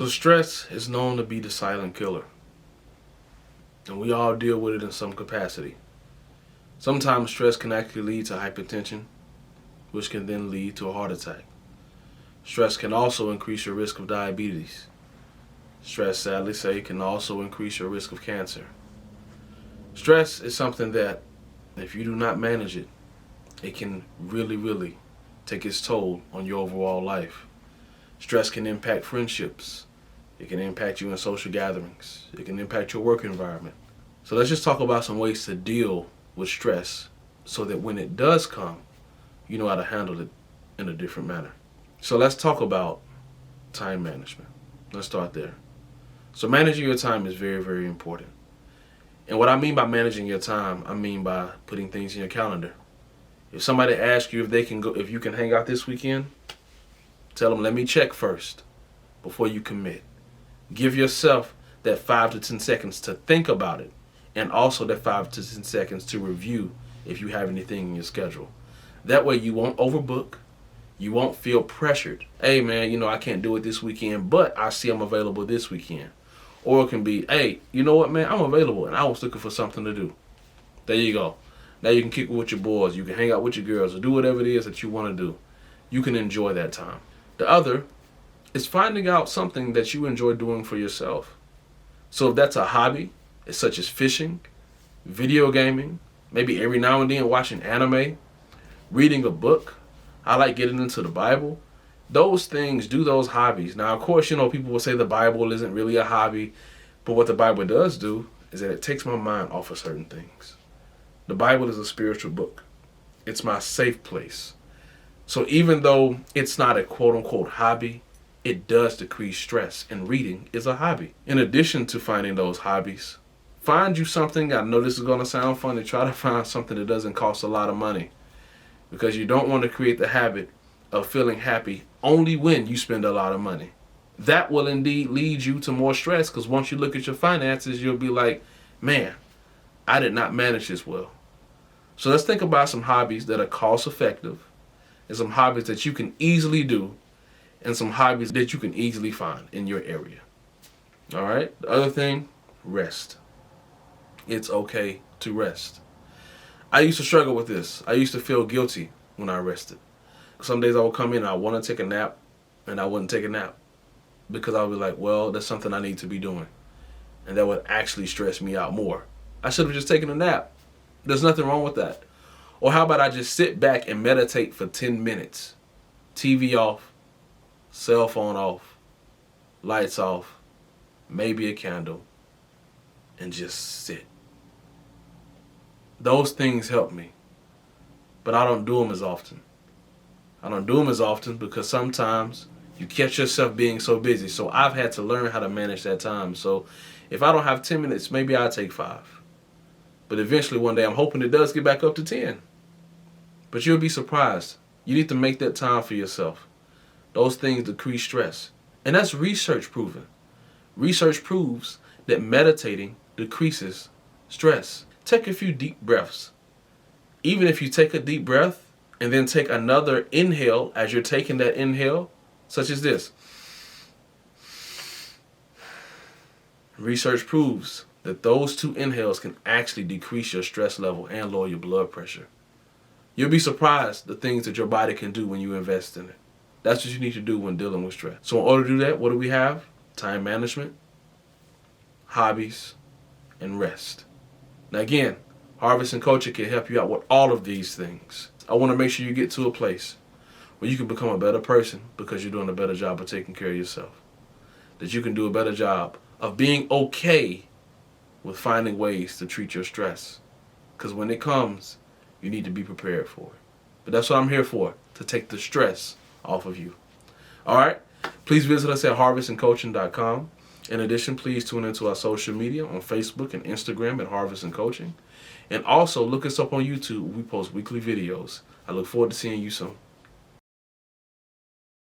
So stress is known to be the silent killer, and we all deal with it in some capacity. Sometimes stress can actually lead to hypertension, which can then lead to a heart attack. Stress can also increase your risk of diabetes. Stress, sadly say, can also increase your risk of cancer. Stress is something that, if you do not manage it, it can really take its toll on your overall life. Stress can impact friendships. It can impact you in social gatherings. It can impact your work environment. So let's just talk about some ways to deal with stress so that when it does come, you know how to handle it in a different manner. So let's talk about time management. Let's start there. So managing your time is very important. And what I mean by managing your time, I mean by putting things in your calendar. If somebody asks you if you can hang out this weekend, tell them, let me check first before you commit. Give yourself that 5 to 10 seconds to think about it, and also that 5 to 10 seconds to review if you have anything in your schedule. That way you won't overbook. You won't feel pressured. Hey man, I can't do it this weekend, but I see I'm available this weekend. Or it can be, hey, you know what, man, I'm available and I was looking for something to do. There you go. Now you can kick it with your boys. You can hang out with your girls or do whatever it is that you want to do. You can enjoy that time. The other is finding out something that you enjoy doing for yourself. So if that's a hobby, such as fishing, video gaming, maybe every now and then watching anime, reading a book, I like getting into the Bible. Those things, do those hobbies. Now, of course, people will say the Bible isn't really a hobby, but what the Bible does do is that it takes my mind off of certain things. The Bible is a spiritual book. It's my safe place. So even though it's not a quote-unquote hobby, it does decrease stress, and reading is a hobby. In addition to finding those hobbies, find you something. I know this is going to sound funny. Try to find something that doesn't cost a lot of money, because you don't want to create the habit of feeling happy only when you spend a lot of money. That will indeed lead you to more stress, because once you look at your finances, you'll be like, man, I did not manage this well. So let's think about some hobbies that are cost effective, and some hobbies that you can easily do, and some hobbies that you can easily find in your area. All right? The other thing, rest. It's okay to rest. I used to struggle with this. I used to feel guilty when I rested. Some days I would come in and I want to take a nap, and I wouldn't take a nap because I would be like, well, that's something I need to be doing. And that would actually stress me out more. I should have just taken a nap. There's nothing wrong with that. Or how about I just sit back and meditate for 10 minutes? TV off, cell phone off, lights off, maybe a candle, and just sit. Those things help me, but I don't do them as often. I don't do them as often because sometimes you catch yourself being so busy. So I've had to learn how to manage that time. So if I don't have 10 minutes, maybe I'll take 5. But eventually one day I'm hoping it does get back up to 10. But you'll be surprised. You need to make that time for yourself. Those things decrease stress. And that's research proven. Research proves that meditating decreases stress. Take a few deep breaths. Even if you take a deep breath and then take another inhale as you're taking that inhale, such as this. Research proves that those 2 inhales can actually decrease your stress level and lower your blood pressure. You'll be surprised the things that your body can do when you invest in it. That's what you need to do when dealing with stress. So in order to do that, what do we have? Time management, hobbies, and rest. Now again, Harvest and Coaching can help you out with all of these things. I want to make sure you get to a place where you can become a better person because you're doing a better job of taking care of yourself. That you can do a better job of being okay with finding ways to treat your stress. Because when it comes, you need to be prepared for it. But that's what I'm here for, to take the stress off of you. All right? Please visit us at harvestandcoaching.com. In addition, please tune into our social media on Facebook and Instagram at Harvest and Coaching. And also look us up on YouTube. We post weekly videos. I look forward to seeing you soon.